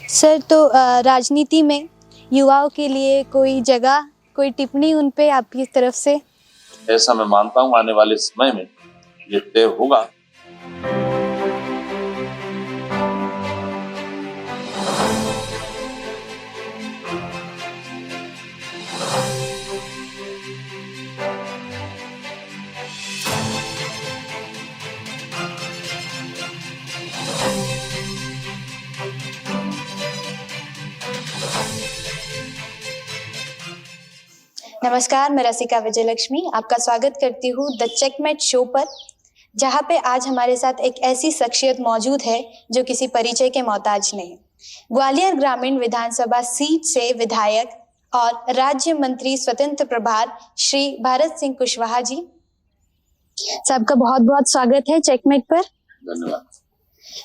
Sir, तो राजनीति में युवाओं के लिए कोई जगह, कोई टिप्पणी उन पे आपकी तरफ से? ऐसा मैं मानता हूँ आने वाले समय में ये तय होगा। नमस्कार, मैं रसिका विजयलक्ष्मी आपका स्वागत करती हूँ द चेकमेट शो पर, जहाँ पे आज हमारे साथ एक ऐसी शख्सियत मौजूद है जो किसी परिचय के मोहताज नहीं। ग्वालियर ग्रामीण विधानसभा सीट से विधायक और राज्य मंत्री स्वतंत्र प्रभार श्री भारत सिंह कुशवाहा जी, सबका बहुत बहुत स्वागत है चेकमेट पर। धन्यवाद।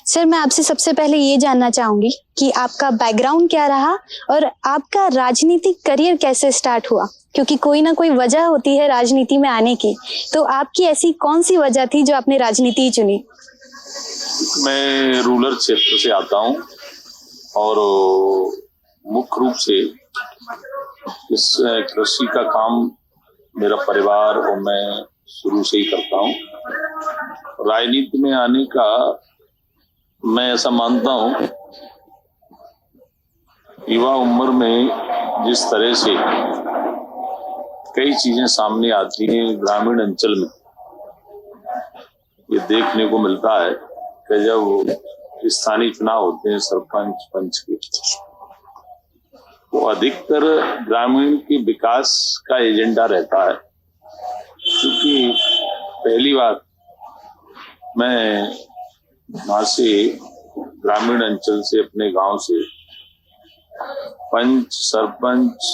सर, मैं आपसे सबसे पहले ये जानना चाहूंगी कि आपका बैकग्राउंड क्या रहा और आपका राजनीतिक करियर कैसे स्टार्ट हुआ, क्योंकि कोई ना कोई वजह होती है राजनीति में आने की। तो आपकी ऐसी कौन सी वजह थी जो आपने राजनीति चुनी? मैं रूरल क्षेत्र से आता हूँ और मुख्य रूप से इस कृषि का काम मेरा परिवार और मैं शुरू से ही करता हूँ। राजनीति में आने का मैं ऐसा मानता हूँ, युवा उम्र में जिस तरह से कई चीजें सामने आती हैं ग्रामीण अंचल में, ये देखने को मिलता है कि जब स्थानीय चुनाव होते हैं सरपंच पंच के, वो अधिकतर ग्रामीण के विकास का एजेंडा रहता है। क्योंकि पहली बार मैं वहां से ग्रामीण अंचल से अपने गांव से पंच, सरपंच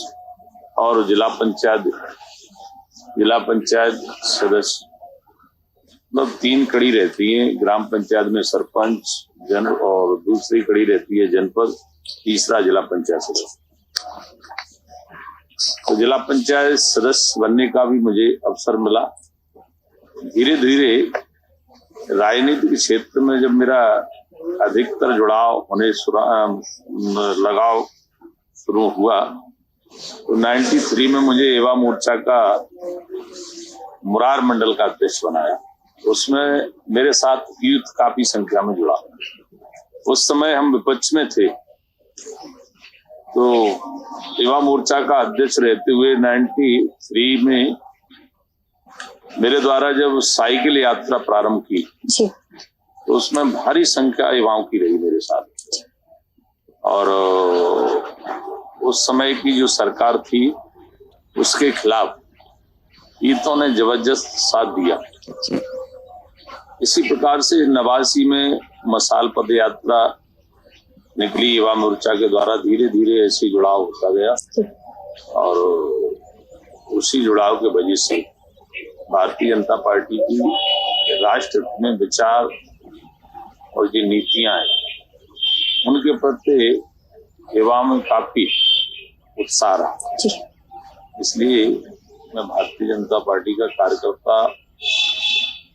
और जिला पंचायत सदस्य, मतलब 3 कड़ी रहती है। ग्राम पंचायत में सरपंच जन और दूसरी कड़ी रहती है जनपद, तीसरा जिला पंचायत सदस्य। तो जिला पंचायत सदस्य बनने का भी मुझे अवसर मिला। धीरे धीरे राजनीतिक क्षेत्र में जब मेरा अधिकतर जुड़ाव होने लगाव शुरू हुआ तो 93 में मुझे युवा मोर्चा का मुरार मंडल का अध्यक्ष बनाया। उसमें मेरे साथ यूथ काफी संख्या में जुड़ा। उस समय हम विपक्ष में थे, तो युवा मोर्चा का अध्यक्ष रहते हुए 93 में मेरे द्वारा जब साइकिल यात्रा प्रारंभ की तो उसमें भारी संख्या युवाओं की रही मेरे साथ। और उस समय की जो सरकार थी उसके खिलाफ यूथों ने जबरदस्त साथ दिया। इसी प्रकार से 89 में मसाल पद यात्रा निकली युवा मोर्चा के द्वारा। धीरे धीरे ऐसे जुड़ाव होता गया और उसी जुड़ाव के वजह से भारतीय जनता पार्टी की राष्ट्र में विचार और जो नीतियां हैं उनके प्रति युवाओं में काफी उत्साह रहा। इसलिए मैं भारतीय जनता पार्टी का कार्यकर्ता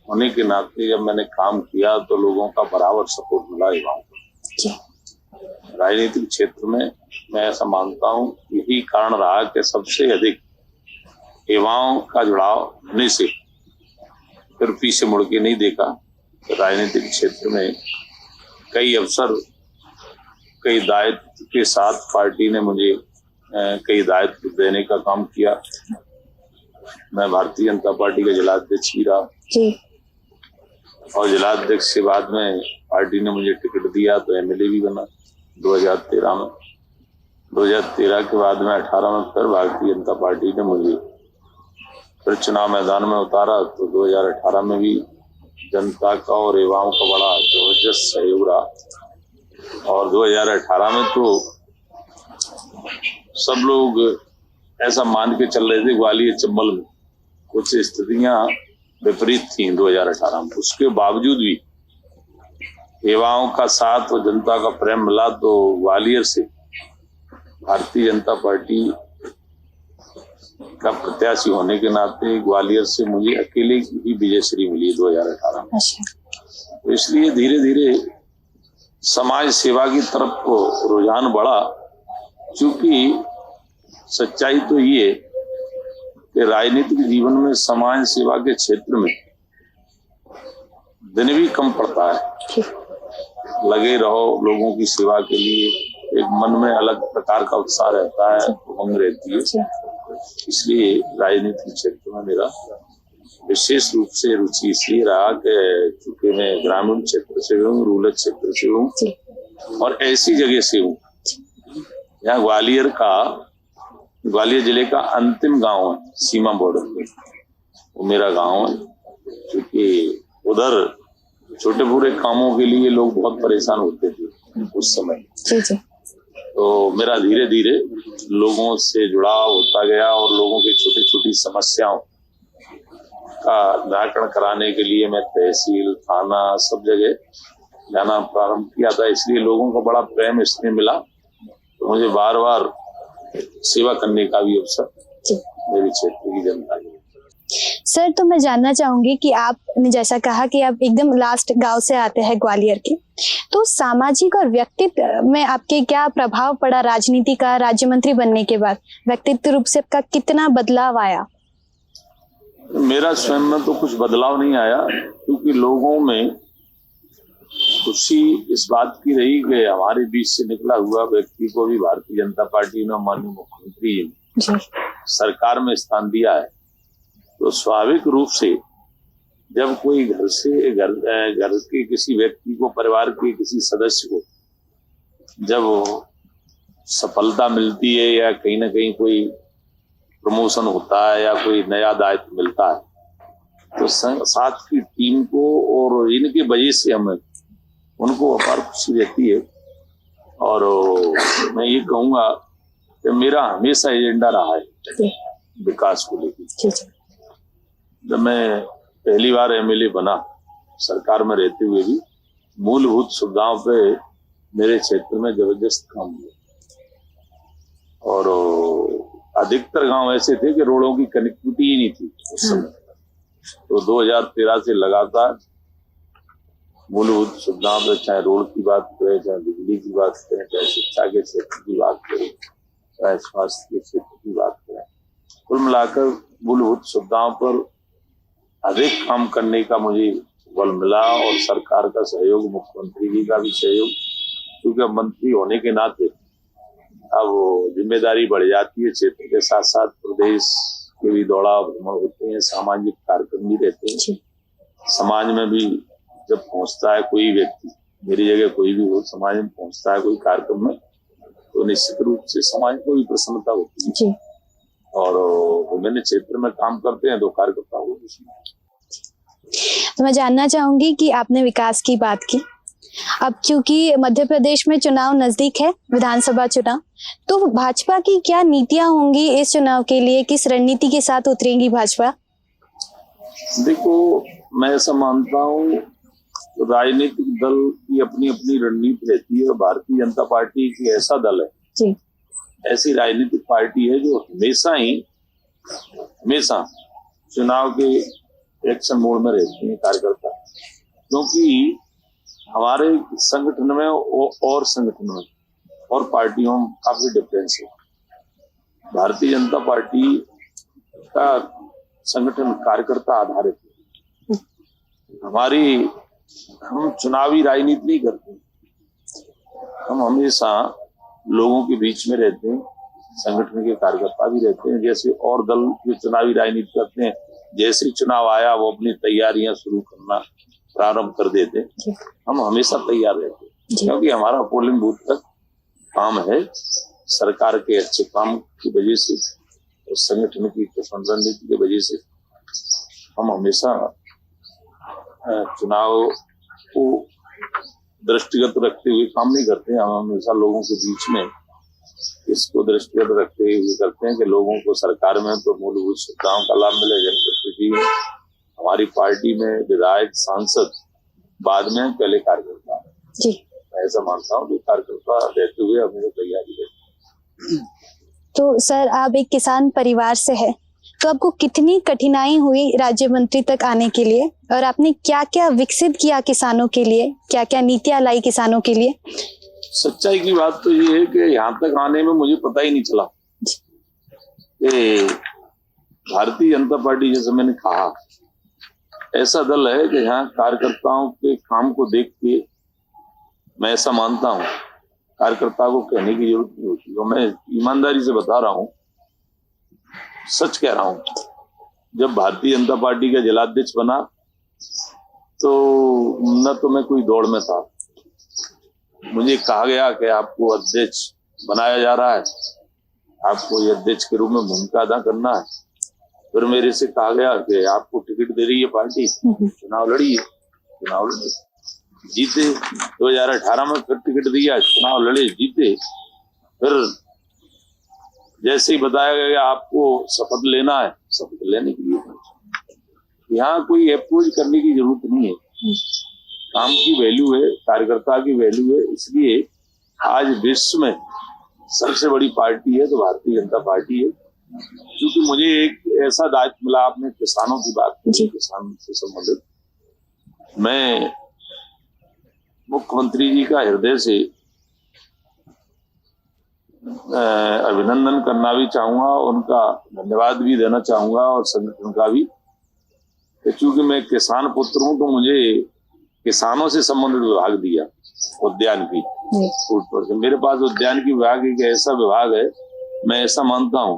होने के नाते जब मैंने काम किया तो लोगों का बराबर सपोर्ट मिला युवाओं को। राजनीतिक क्षेत्र में मैं ऐसा मानता हूँ यही कारण रहा कि सबसे अधिक युवाओं का जुड़ाव होने से फिर पीछे मुड़ के नहीं देखा। राजनीतिक क्षेत्र में कई अवसर, कई दायित्व के साथ पार्टी ने मुझे कई दायित्व देने का काम किया। मैं भारतीय जनता पार्टी का जिलाध्यक्ष भी रहा और जिलाध्यक्ष के बाद में पार्टी ने मुझे टिकट दिया तो एमएलए भी बना 2013 में। 2013 के बाद में 18 में फिर भारतीय जनता पार्टी ने मुझे फिर चुनाव मैदान में उतारा तो 2018 में भी जनता का और युवाओं का बड़ा जबरदस्त सहयोग रहा। और 2018 में तो सब लोग ऐसा मान के चल रहे थे ग्वालियर चंबल में कुछ स्थितियां विपरीत थी 2018 में, उसके बावजूद भी युवाओं का साथ और जनता का प्रेम मिला तो ग्वालियर से भारतीय जनता पार्टी का प्रत्याशी होने के नाते ग्वालियर से मुझे अकेले ही विजयश्री मिली 2018 में। तो इसलिए धीरे धीरे समाज सेवा की तरफ रुझान बढ़ा, क्योंकि सच्चाई तो ये कि राजनीतिक जीवन में समाज सेवा के क्षेत्र में दिन भी कम पड़ता है। लगे रहो लोगों की सेवा के लिए, एक मन में अलग प्रकार का उत्साह रहता है, उमंग रहती है। इसलिए राजनीतिक क्षेत्र में मेरा विशेष रूप से रुचि इसलिए रहा कि चूंकि मैं ग्रामीण क्षेत्र से हूँ, रूरल क्षेत्र से हूँ और ऐसी जगह से हूँ यहाँ ग्वालियर जिले का अंतिम गांव है, सीमा बॉर्डर पे वो मेरा गांव है। क्योंकि उधर छोटे बूढ़े कामों के लिए लोग बहुत परेशान होते थे उस समय। तो मेरा धीरे धीरे लोगों से जुड़ाव होता गया और लोगों की छोटी छोटी समस्याओं का निराकरण कराने के लिए मैं तहसील, थाना सब जगह जाना प्रारंभ किया था। इसलिए लोगों का बड़ा प्रेम इसमें मिला, तो मुझे बार बार सेवा करने का भी अवसर मेरे क्षेत्र की जनता ने। सर, तो मैं जानना चाहूंगी कि आपने जैसा कहा कि आप एकदम लास्ट गांव से आते हैं ग्वालियर के, तो सामाजिक और व्यक्तित्व में आपके क्या प्रभाव पड़ा राजनीति का? राज्य मंत्री बनने के बाद व्यक्तित्व रूप से आपका कितना बदलाव आया? मेरा स्वयं में तो कुछ बदलाव नहीं आया, क्योंकि लोगों में खुशी इस बात की रही कि हमारे बीच से निकला हुआ व्यक्ति को भी भारतीय जनता पार्टी ने माननीय मुख्यमंत्री जी ने सरकार में स्थान दिया है। तो स्वाभाविक रूप से जब कोई घर के किसी व्यक्ति को, परिवार के किसी सदस्य को जब सफलता मिलती है या कहीं ना कहीं कोई प्रमोशन होता है या कोई नया दायित्व मिलता है, तो साथ की टीम को और इनके वजह से हमें उनको अपार खुशी रहती है। और मैं ये कहूँगा कि मेरा हमेशा एजेंडा रहा है विकास को लेकर। जब मैं पहली बार एमएलए बना, सरकार में रहते हुए भी मूलभूत सुविधाओं पे मेरे क्षेत्र में जबरदस्त काम हुआ और अधिकतर गांव ऐसे थे कि रोडों की कनेक्टिविटी ही नहीं थी उस समय। तो 2013 से लगातार मूलभूत सुविधाओं पर, चाहे रोड की बात करें, चाहे बिजली की बात करें, चाहे शिक्षा के क्षेत्र की बात करें, चाहे स्वास्थ्य के क्षेत्र की बात करें, कुल मिलाकर मूलभूत सुविधाओं पर अधिक काम करने का मुझे बल मिला और सरकार का सहयोग, मुख्यमंत्री जी का भी सहयोग, क्योंकि अब मंत्री होने के नाते अब जिम्मेदारी बढ़ जाती है। क्षेत्र के साथ साथ प्रदेश के भी दौड़ा भ्रमण होते हैं, सामाजिक कार्यक्रम भी रहते हैं। समाज में भी जब पहुंचता है कोई व्यक्ति, मेरी जगह कोई भी हो, समाज में पहुंचता है कोई कार्यक्रम में, तो निश्चित रूप से समाज को भी प्रसन्नता होती है। और विभिन्न क्षेत्र में काम करते हैं तो कार्यकर्ता हो। तो मैं जानना चाहूंगी कि आपने विकास की बात की, अब क्योंकि मध्य प्रदेश में चुनाव नजदीक है, विधानसभा चुनाव, तो भाजपा की क्या नीतियां होंगी इस चुनाव के लिए? किस रणनीति के साथ उतरेंगी भाजपा? देखो, मैं ऐसा मानता हूँ राजनीतिक दल की अपनी अपनी रणनीति रहती है। भारतीय जनता पार्टी की ऐसा दल है जी, ऐसी राजनीतिक पार्टी है जो हमेशा चुनाव के एक्शन मोड में रहती है कार्यकर्ता, क्योंकि हमारे संगठन में और संगठन में और पार्टियों में काफी डिफरेंस है। भारतीय जनता पार्टी का संगठन कार्यकर्ता आधारित है। हम चुनावी राजनीति नहीं करते, हम हमेशा लोगों के बीच में रहते हैं, संगठन के कार्यकर्ता भी रहते हैं। जैसे और दल जो चुनावी राजनीति करते हैं, जैसे ही चुनाव आया वो अपनी तैयारियां शुरू करना प्रारंभ कर देते हैं। हम हमेशा तैयार रहते हैं, क्योंकि हमारा पोलिंग बूथ तक काम है। सरकार के अच्छे काम की वजह से और संगठन की रणनीति की वजह से हम हमेशा चुनाव को दृष्टिगत रखते हुए काम नहीं करते हैं। हम हमेशा लोगों के बीच में इसको दृष्टिगत रखते हुए करते हैं कि लोगों को सरकार में तो मूलभूत सुविधाओं का लाभ मिले। जनप्रतिनिधि हमारी पार्टी में विधायक, सांसद बाद में, पहले कार्यकर्ता जी। मैं ऐसा मानता हूँ कि कार्यकर्ता रहते हुए हमें तैयारी है। तो सर, आप एक किसान परिवार से है, तो आपको कितनी कठिनाई हुई राज्य मंत्री तक आने के लिए, और आपने क्या क्या विकसित किया किसानों के लिए, क्या क्या नीतियां लाई किसानों के लिए? सच्चाई की बात तो ये है कि यहाँ तक आने में मुझे पता ही नहीं चला कि भारतीय जनता पार्टी, जैसे मैंने कहा, ऐसा दल है कि यहाँ कार्यकर्ताओं के काम को देख के मैं ऐसा मानता हूँ कार्यकर्ता को कहने की जरूरत नहीं होती। और मैं ईमानदारी से बता रहा हूँ, सच कह रहा हूँ, जब भारतीय जनता पार्टी का जिलाध्यक्ष बना तो न तो मैं कोई दौड़ में था, मुझे कहा गया कि आपको अध्यक्ष बनाया जा रहा है, आपको ये अध्यक्ष के रूप में भूमिका अदा करना है। फिर मेरे से कहा गया कि आपको टिकट दे रही है पार्टी, चुनाव लड़िए। चुनाव लड़े, जीते। 2018 में फिर टिकट दिया, चुनाव लड़े, जीते। फिर जैसे ही बताया गया कि आपको शपथ लेना है, शपथ लेने के लिए यहाँ कोई अप्रोच करने की जरूरत नहीं है। काम की वैल्यू है, कार्यकर्ता की वैल्यू है। इसलिए आज विश्व में सबसे बड़ी पार्टी है तो भारतीय जनता पार्टी है। क्योंकि मुझे एक ऐसा दायित्व मिला, आपने किसानों की बात की, किसान से संबंधित, मैं मुख्यमंत्री जी का हृदय से अभिनंदन करना भी चाहूंगा, उनका धन्यवाद भी देना चाहूंगा और संगठन का भी। क्योंकि मैं किसान पुत्र हूं तो मुझे किसानों से संबंधित विभाग दिया, उद्यान की फूड प्रोसेसिंग। मेरे पास उद्यान की विभाग एक ऐसा विभाग है, मैं ऐसा मानता हूं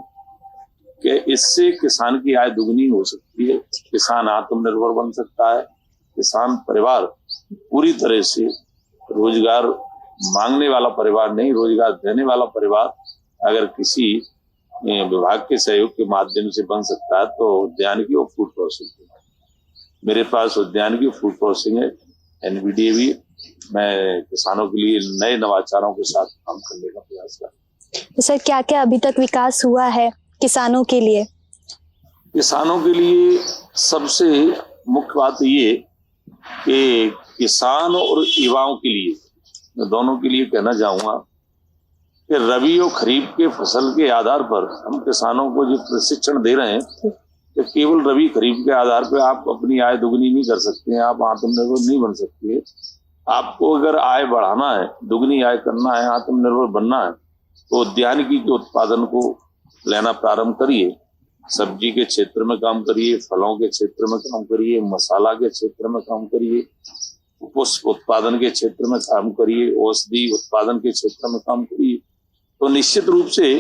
कि इससे किसान की आय दुगनी हो सकती है, किसान आत्मनिर्भर बन सकता है, किसान परिवार पूरी तरह से रोजगार मांगने वाला परिवार नहीं, रोजगार देने वाला परिवार अगर किसी विभाग के सहयोग के माध्यम से बन सकता है तो उद्यान की और फूड प्रोसेसिंग। मेरे पास उद्यान की फूड प्रोसेसिंग है, एनवीडीए भी। मैं किसानों के लिए नए नवाचारों के साथ काम करने का प्रयास कर रहा हूं। सर, क्या क्या अभी तक विकास हुआ है किसानों के लिए? किसानों के लिए सबसे मुख्य बात ये कि किसान और युवाओं के लिए, मैं दोनों के लिए कहना चाहूंगा कि रबी और खरीफ के फसल के आधार पर हम किसानों को जो प्रशिक्षण दे रहे हैं कि केवल रबी खरीफ के आधार पर आप अपनी आय दुगनी नहीं कर सकते हैं, आप आत्मनिर्भर नहीं बन सकते। आपको अगर आय बढ़ाना है, दुगनी आय करना है, आत्मनिर्भर बनना है तो उद्यानिकी के उत्पादन को लेना प्रारंभ करिए। सब्जी के क्षेत्र में काम करिए, फलों के क्षेत्र में काम करिए, मसाला के क्षेत्र में काम करिए, पुष्प उत्पादन के क्षेत्र में काम करिए, औषधि उत्पादन के क्षेत्र में काम करिए। तो निश्चित रूप से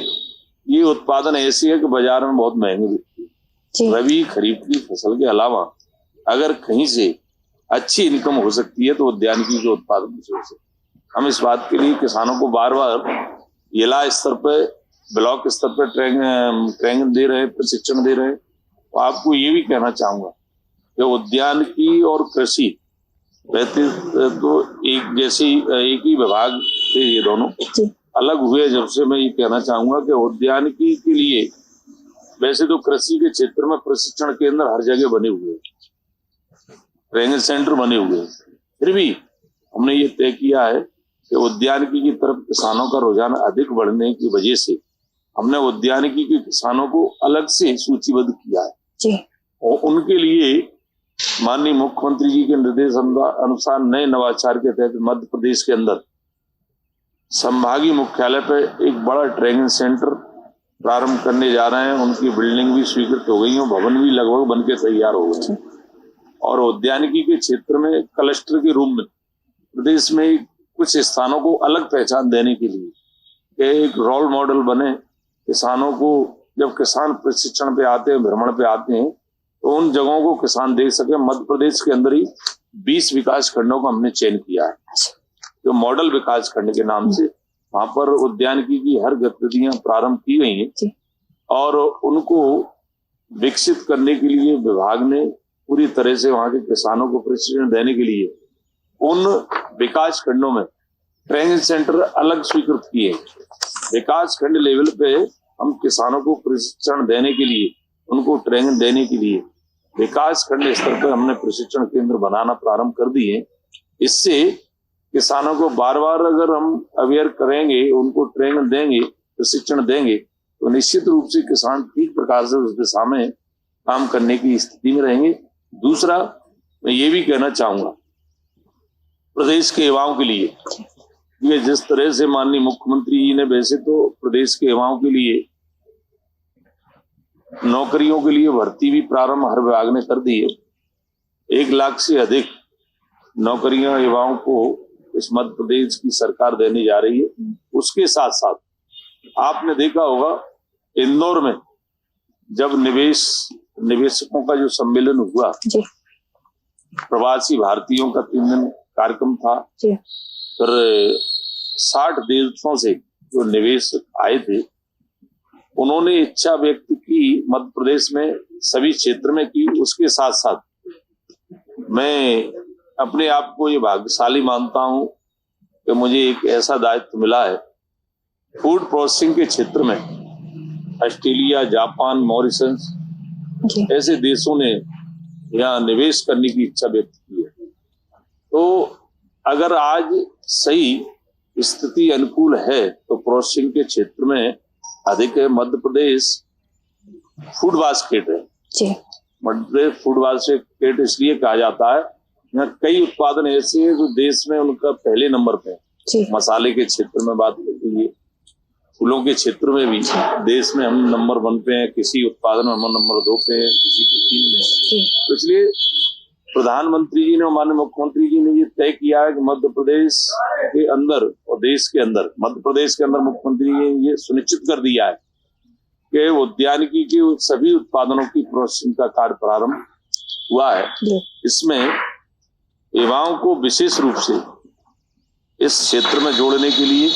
ये उत्पादन ऐसी है कि बाजार में बहुत महंगे बिकती है। रबी खरीफ की फसल के अलावा अगर कहीं से अच्छी इनकम हो सकती है तो उद्यानिकी के उत्पादन से हो सकती है। हम इस बात के लिए किसानों को बार बार जिला स्तर पर, ब्लॉक स्तर पर ट्रेनिंग दे रहे हैं, प्रशिक्षण दे रहे हैं। तो आपको ये भी कहना चाहूंगा कि उद्यानिकी और कृषि रहते तो एक जैसी एक ही विभाग थे, ये दोनों अलग हुए जब से मैं ये कहना चाहूंगा कि उद्यानिकी के लिए वैसे तो कृषि के क्षेत्र में प्रशिक्षण केंद्र हर जगह बने हुए हैं, ट्रेनिंग सेंटर बने हुए हैं। फिर भी हमने ये तय किया है कि उद्यानिकी की तरफ किसानों का रुझान अधिक बढ़ने की वजह से हमने उद्यानिकी के किसानों को अलग से सूचीबद्ध किया है जी। और उनके लिए माननीय मुख्यमंत्री जी के निर्देश अनुसार नए नवाचार के तहत मध्य प्रदेश के अंदर संभागीय मुख्यालय पर एक बड़ा ट्रेनिंग सेंटर प्रारंभ करने जा रहे हैं। उनकी बिल्डिंग भी स्वीकृत हो गई है, भवन भी लगभग बनके तैयार हो गए। और उद्यानिकी के क्षेत्र में क्लस्टर के रूप में प्रदेश में कुछ स्थानों को अलग पहचान देने के लिए एक रोल मॉडल बने। किसानों को जब किसान प्रशिक्षण पे आते हैं, भ्रमण पे आते हैं, तो उन जगहों को किसान देख सके। मध्य प्रदेश के अंदर ही 20 विकास खंडों का हमने चयन किया है, जो मॉडल विकास खंड के नाम से। वहां पर उद्यानिकी की हर गतिविधियां प्रारंभ की गई हैं और उनको विकसित करने के लिए विभाग ने पूरी तरह से वहां के किसानों को प्रशिक्षण देने के लिए उन विकास खंडों में ट्रेनिंग सेंटर अलग स्वीकृत किए। विकास खंड लेवल पे हम किसानों को प्रशिक्षण देने के लिए, उनको ट्रेनिंग देने के लिए विकास खंड स्तर पर हमने प्रशिक्षण केंद्र बनाना प्रारंभ कर दिए। इससे किसानों को बार बार अगर हम अवेयर करेंगे, उनको ट्रेनिंग देंगे, प्रशिक्षण देंगे, तो तो निश्चित रूप से किसान ठीक प्रकार से उस दिशा में काम करने की स्थिति में रहेंगे। दूसरा, मैं ये भी कहना चाहूंगा प्रदेश के युवाओं के लिए, ये जिस तरह से माननीय मुख्यमंत्री जी ने वैसे तो प्रदेश के युवाओं के लिए नौकरियों के लिए भर्ती भी प्रारंभ हर विभाग ने कर दी है। 1 लाख से अधिक नौकरियां युवाओं को इस मध्य प्रदेश की सरकार देने जा रही है। उसके साथ साथ आपने देखा होगा इंदौर में जब निवेशकों का जो सम्मेलन हुआ, प्रवासी भारतीयों का 3 दिन कार्यक्रम था, फिर 60 देशों से जो निवेशक आए थे, उन्होंने इच्छा व्यक्त की मध्य प्रदेश में सभी क्षेत्र में की। उसके साथ साथ मैं अपने आप को ये भाग्यशाली मानता हूं कि मुझे एक ऐसा दायित्व मिला है फूड प्रोसेसिंग के क्षेत्र में। ऑस्ट्रेलिया, जापान, मॉरिशस ऐसे देशों ने यहाँ निवेश करने की इच्छा व्यक्त की है। तो अगर आज सही स्थिति अनुकूल है तो प्रोसेसिंग के क्षेत्र में अधिक है। मध्य प्रदेश फूड बास्केट है। मध्य प्रदेश फूड बास्केट इसलिए कहा जाता है, यहाँ कई उत्पादन ऐसे हैं जो देश में उनका पहले नंबर पे है। मसाले के क्षेत्र में बात करते हैं, फूलों के क्षेत्र में भी देश में हम नंबर 1 पे हैं, किसी उत्पादन में हम नंबर 2 पे हैं, किसी के 3 में। तो इसलिए प्रधानमंत्री जी ने और माननीय मुख्यमंत्री जी ने ये तय किया है कि मध्य प्रदेश के अंदर और देश के अंदर, मध्य प्रदेश के अंदर मुख्यमंत्री ने ये सुनिश्चित कर दिया है कि उद्यानिकी के सभी उत्पादनों की प्रोसेसिंग का कार्य प्रारंभ हुआ है। इसमें युवाओं को विशेष रूप से इस क्षेत्र में जोड़ने के लिए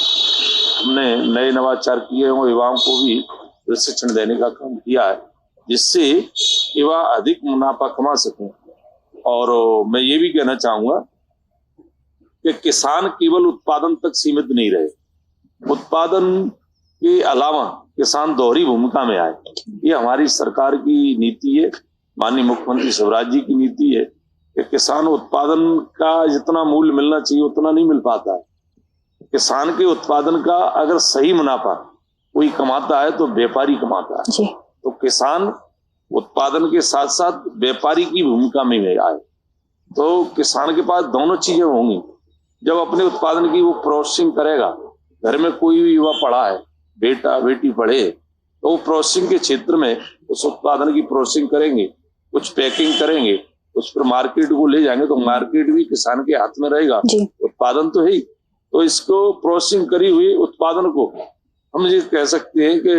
हमने नए नवाचार किए और युवाओं को भी प्रशिक्षण देने का काम किया है, जिससे युवा अधिक मुनाफा कमा सकें। और मैं ये भी कहना चाहूंगा कि किसान केवल उत्पादन तक सीमित नहीं रहे, उत्पादन के अलावा किसान दोहरी भूमिका में आए। ये हमारी सरकार की नीति है, माननीय मुख्यमंत्री शिवराज जी की नीति है कि किसान उत्पादन का जितना मूल्य मिलना चाहिए उतना नहीं मिल पाता है। किसान के उत्पादन का अगर सही मुनाफा कोई कमाता है तो व्यापारी कमाता है। तो किसान उत्पादन के साथ साथ व्यापारी की भूमिका में आए तो किसान के पास दोनों चीजें होंगी। जब अपने उत्पादन की वो प्रोसेसिंग करेगा, घर में कोई भी युवा पढ़ा है, बेटा बेटी पढ़े, तो वो प्रोसेसिंग के क्षेत्र में उस उत्पादन की प्रोसेसिंग करेंगे, कुछ पैकिंग करेंगे, उस पर मार्केट को ले जाएंगे तो मार्केट भी किसान के हाथ में रहेगा। उत्पादन तो है ही, तो इसको प्रोसेसिंग करी हुई उत्पादन को हम ये कह सकते हैं कि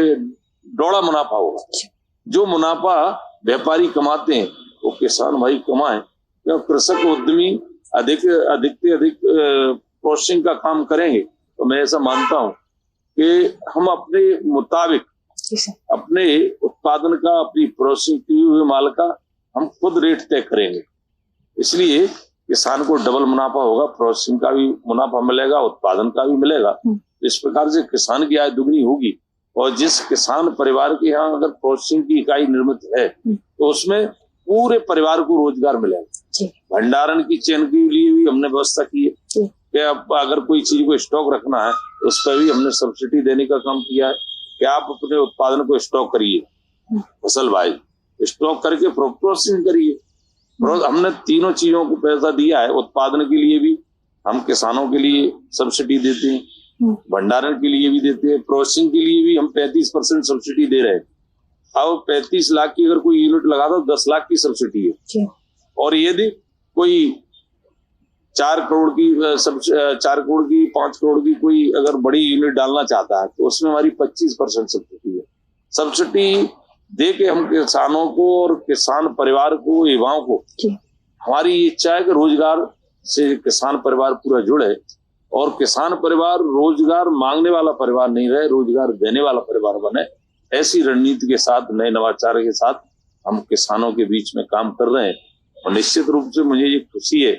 डौड़ा मुनाफा होगा। जो मुनाफा व्यापारी कमाते हैं वो किसान भाई कमाए। या कृषक उद्यमी अधिक से अधिक प्रोसेसिंग का काम करेंगे तो मैं ऐसा मानता हूं कि हम अपने मुताबिक अपने उत्पादन का, अपनी प्रोसेसिंग की हुई माल का हम खुद रेट तय करेंगे। इसलिए किसान को डबल मुनाफा होगा, प्रोसेसिंग का भी मुनाफा मिलेगा, उत्पादन का भी मिलेगा। इस प्रकार से किसान की आय दुगनी होगी। और जिस किसान परिवार के यहाँ अगर प्रोसेसिंग की इकाई निर्मित है तो उसमें पूरे परिवार को रोजगार मिलेगा। भंडारण की चेन के लिए भी हमने व्यवस्था की है कि अब अगर कोई चीज को स्टॉक रखना है तो उस पर भी हमने सब्सिडी देने का काम किया है कि आप अपने उत्पादन को स्टॉक करिए, फसल भाई स्टॉक करके प्रोसेसिंग करिए। हमने तीनों चीजों को पैसा दिया है। उत्पादन के लिए भी हम किसानों के लिए सब्सिडी देते हैं, भंडारण के लिए भी देते हैं, प्रोसेसिंग के लिए भी हम 35% सब्सिडी दे रहे हैं। अब 35 लाख की अगर कोई यूनिट लगाता तो 10 लाख की सब्सिडी है। और यदि कोई 4 करोड़ की 5 करोड़ की कोई अगर बड़ी यूनिट डालना चाहता है तो उसमें हमारी 25% सब्सिडी है। सब्सिडी दे के हम किसानों को और किसान परिवार को, युवाओं को, हमारी इच्छा है कि रोजगार से किसान परिवार पूरा जुड़े और किसान परिवार रोजगार मांगने वाला परिवार नहीं रहे, रोजगार देने वाला परिवार बने। ऐसी रणनीति के साथ, नए नवाचार के साथ हम किसानों के बीच में काम कर रहे हैं। और निश्चित रूप से मुझे ये खुशी है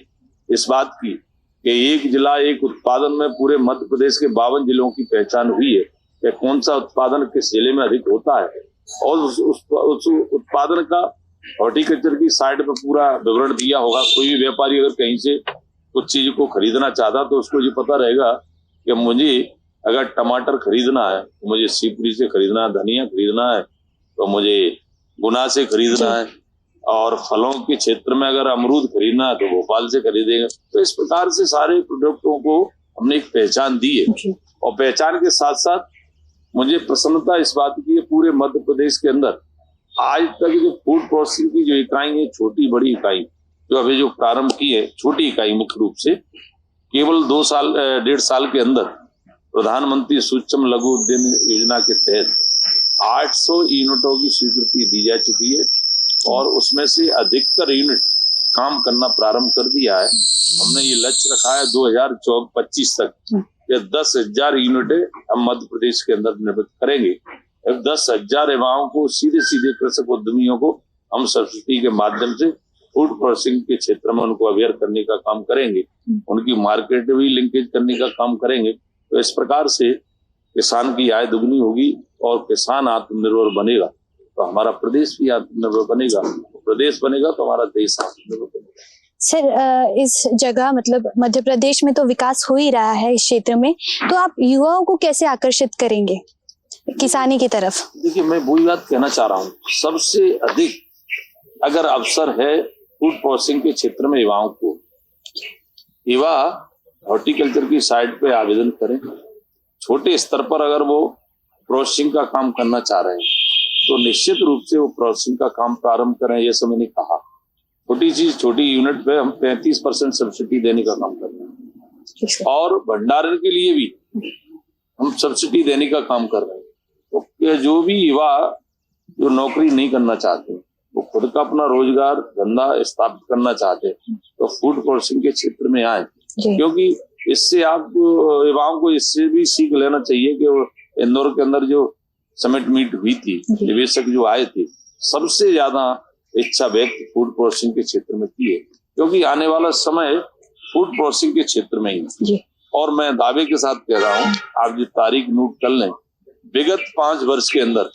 इस बात की कि एक जिला एक उत्पादन में पूरे मध्य प्रदेश के 52 जिलों की पहचान हुई है कि कौन सा उत्पादन किस जिले में अधिक होता है। और उस उत्पादन का हॉर्टिकल्चर की साइड पे पूरा विवरण दिया होगा। कोई भी व्यापारी अगर कहीं से कुछ चीज को खरीदना चाहता तो उसको ये पता रहेगा कि मुझे अगर टमाटर खरीदना है तो मुझे शिवपुरी से खरीदना है, धनिया खरीदना है तो मुझे गुना से खरीदना है, और फलों के क्षेत्र में अगर अमरूद खरीदना है तो भोपाल से खरीदेगा। तो इस प्रकार से सारे प्रोडक्टों को हमने एक पहचान दी है, और पहचान के साथ साथ मुझे प्रसन्नता इस बात की है पूरे मध्य प्रदेश के अंदर आज तक जो फूड प्रोसेसिंग की जो इकाई है, छोटी बड़ी इकाई जो अभी जो प्रारंभ की है, छोटी इकाई मुख्य रूप से केवल 1.5 साल के अंदर प्रधानमंत्री सूक्ष्म लघु उद्यम योजना के तहत 800 यूनिटों की स्वीकृति दी जा चुकी है, और उसमें से अधिकतर यूनिट काम करना प्रारंभ कर दिया है। हमने ये लक्ष्य रखा है 2025 तक ये 10,000 यूनिटें हम मध्य प्रदेश के अंदर निर्मित करेंगे। 10,000 युवाओं को सीधे सीधे कृषक उद्यमियों को हम सब्सिडी के माध्यम से फूड प्रोसेसिंग के क्षेत्र में उनको अवेयर करने का काम करेंगे, उनकी मार्केट भी लिंकेज करने का काम करेंगे। तो इस प्रकार से किसान की आय दुगनी होगी और किसान आत्मनिर्भर बनेगा तो हमारा प्रदेश भी आत्मनिर्भर बनेगा, प्रदेश बनेगा तो हमारा देश आत्मनिर्भर बनेगा। सर, इस जगह मतलब मध्य प्रदेश में तो विकास हो ही रहा है इस क्षेत्र में, तो आप युवाओं को कैसे आकर्षित करेंगे किसानी की तरफ? देखिए, मैं वही बात कहना चाह रहा हूँ, सबसे अधिक अगर अवसर है फूड प्रोसेसिंग के क्षेत्र में युवाओं को, युवा हॉर्टिकल्चर की साइट पे आवेदन करें। छोटे स्तर पर अगर वो प्रोसेसिंग का काम करना चाह रहे हैं तो निश्चित रूप से वो प्रोसेसिंग का काम प्रारंभ करें। ये सब मैंने कहा, छोटी यूनिट पे हम 35% सब्सिडी देने का काम कर रहे हैं, और भंडारण के लिए भी हम सब्सिडी देने का काम कर रहे हैं। तो जो भी युवा जो नौकरी नहीं करना चाहते, वो खुद का अपना रोजगार धंधा स्थापित करना चाहते तो फूड प्रोसेसिंग के क्षेत्र में आए, क्योंकि इससे आप युवाओं को इससे भी सीख लेना चाहिए कि इंदौर के अंदर जो समिट मीट हुई थी, निवेशक जो आए थे, सबसे ज्यादा इच्छा व्यक्त फूड प्रोसेसिंग के क्षेत्र में की है, क्योंकि आने वाला समय फूड प्रोसेसिंग के क्षेत्र में ही। और मैं दावे के साथ कह रहा हूँ, आप जो तारीख नोट कर लें, विगत 5 वर्ष के अंदर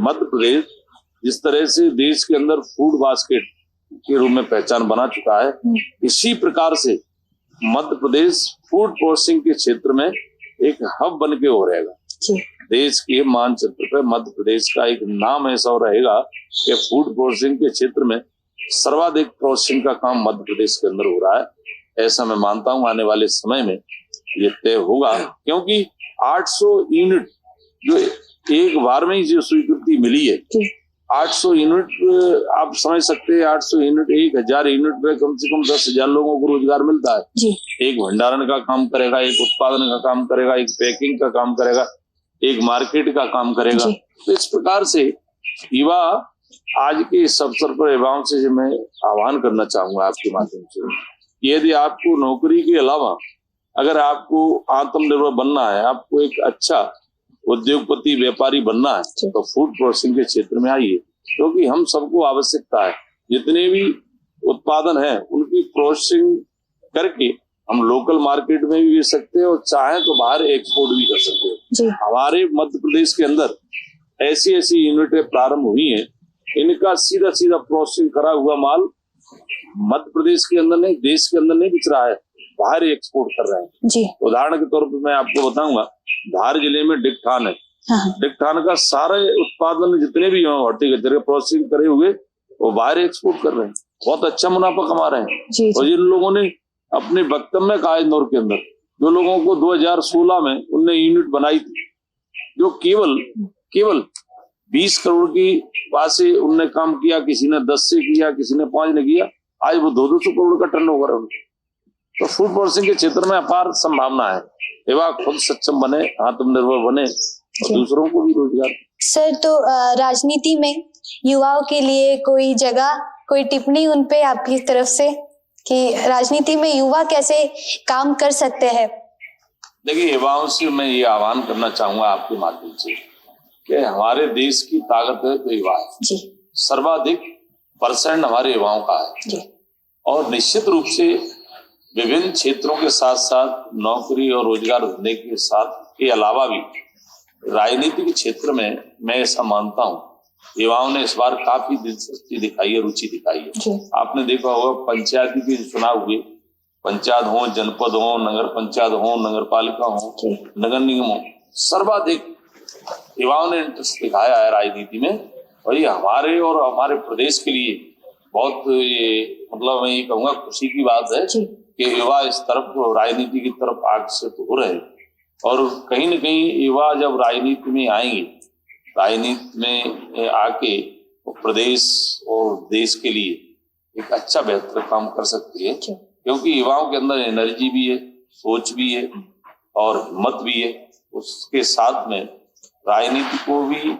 मध्य प्रदेश जिस तरह से देश के अंदर फूड बास्केट के रूप में पहचान बना चुका है, इसी प्रकार से मध्य प्रदेश फूड प्रोसेसिंग के क्षेत्र में एक हब बन के हो रहेगा। देश के मानचित्र पे मध्य प्रदेश का एक नाम ऐसा रहेगा कि फूड प्रोसेसिंग के क्षेत्र में सर्वाधिक प्रोसेसिंग का काम मध्य प्रदेश के अंदर हो रहा है। ऐसा मैं मानता हूं आने वाले समय में ये तय होगा, क्योंकि 800 यूनिट जो एक बार में ही जो स्वीकृति मिली है, 800 यूनिट आप समझ सकते हैं, 800 यूनिट 1000 यूनिट में कम से कम 10,000 लोगों को रोजगार मिलता है। एक भंडारण का काम करेगा, एक उत्पादन का काम करेगा, एक पैकिंग का काम करेगा, एक मार्केट का काम करेगा। तो इस प्रकार से युवा आज के इस अवसर पर युवाओं से मैं आह्वान करना चाहूंगा आपके माध्यम से, यदि आपको नौकरी के अलावा अगर आपको आत्मनिर्भर बनना है, आपको एक अच्छा उद्योगपति व्यापारी बनना है, तो फूड प्रोसेसिंग के क्षेत्र में आइए, क्योंकि हम सबको आवश्यकता है जितने भी उत्पादन है उनकी प्रोसेसिंग करके हम लोकल मार्केट में भी बेच सकते हैं और चाहे तो बाहर एक्सपोर्ट भी कर सकते हैं। हमारे मध्य प्रदेश के अंदर ऐसी यूनिटें प्रारंभ हुई हैं, इनका सीधा प्रोसेसिंग करा हुआ माल मध्य प्रदेश के अंदर नहीं, देश के अंदर नहीं बिक रहा है, बाहर एक्सपोर्ट कर रहे हैं। उदाहरण के तौर पर मैं आपको बताऊंगा, धार जिले में डिकठान है। डिकठान का सारे उत्पादन जितने भी हॉर्टिकल्चर के प्रोसेसिंग करे हुए वो बाहर एक्सपोर्ट कर रहे हैं, बहुत अच्छा मुनाफा कमा रहे हैं। और जिन लोगों ने अपने वक्तव्य में कहा इंदौर के अंदर, जो लोगों को 2016 में उनने यूनिट बनाई थी, जो केवल 20 करोड़ की पास से उनने काम किया, किसी ने 10 से किया, किसी ने 5 ने किया, आज वो 200 करोड़ का टर्नओवर है उनका। तो फूड प्रोसेसिंग के क्षेत्र में अपार संभावना है, युवा खुद सक्षम बने, आत्मनिर्भर बने और दूसरों को भी रोजगार। सर, तो राजनीति में युवाओं के लिए कोई जगह, कोई टिप्पणी उन पे आपकी तरफ से कि राजनीति में युवा कैसे काम कर सकते हैं? देखिए, युवाओं से मैं ये आह्वान करना चाहूंगा आपके माध्यम से कि हमारे देश की ताकत है तो युवा है। सर्वाधिक % हमारे युवाओं का है, और निश्चित रूप से विभिन्न क्षेत्रों के साथ साथ नौकरी और रोजगार धंधे के साथ के अलावा भी राजनीतिक क्षेत्र में मैं ऐसा मानता हूँ युवाओं ने इस बार काफी दिलचस्पी दिखाई है, रुचि दिखाई है। आपने देखा होगा पंचायती के चुनाव हुए, पंचायत हो, जनपद हो, नगर पंचायत हो, नगर पालिका हो, जी। नगर निगम हो, सर्वाधिक युवाओं ने इंटरेस्ट दिखाया है राजनीति में। और ये हमारे और हमारे प्रदेश के लिए बहुत ये मतलब मैं ये कहूँगा खुशी की बात है जी। कि युवा इस तरफ राजनीति की तरफ आकर्षित हो रहे हैं। और कहीं न कहीं युवा जब राजनीति में आएंगे, राजनीति में आके प्रदेश और देश के लिए एक अच्छा बेहतर काम कर सकती है, क्योंकि युवाओं के अंदर एनर्जी भी है, सोच भी है और हिम्मत भी है। उसके साथ में राजनीति को भी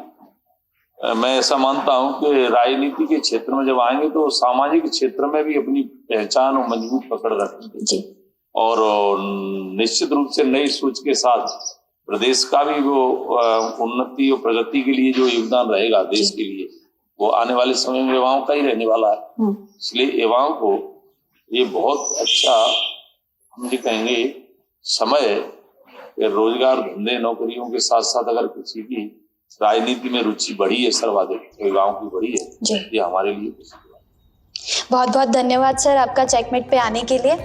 मैं ऐसा मानता हूं कि राजनीति के क्षेत्र में जब आएंगे तो सामाजिक क्षेत्र में भी अपनी पहचान और मजबूत पकड़ रखेंगे जी। और निश्चित रूप से नई सोच के साथ प्रदेश का भी वो उन्नति और प्रगति के लिए जो योगदान रहेगा देश के लिए, वो आने वाले समय में युवाओं का ही रहने वाला है। इसलिए युवाओं को ये बहुत अच्छा हम ये कहेंगे समय है कि रोजगार, धंधे, नौकरियों के साथ साथ अगर किसी की राजनीति में रुचि बढ़ी है, सर्वाधिक युवाओं की बढ़ी है, ये हमारे लिए बहुत बहुत धन्यवाद सर आपका चेकमेट पे आने के लिए।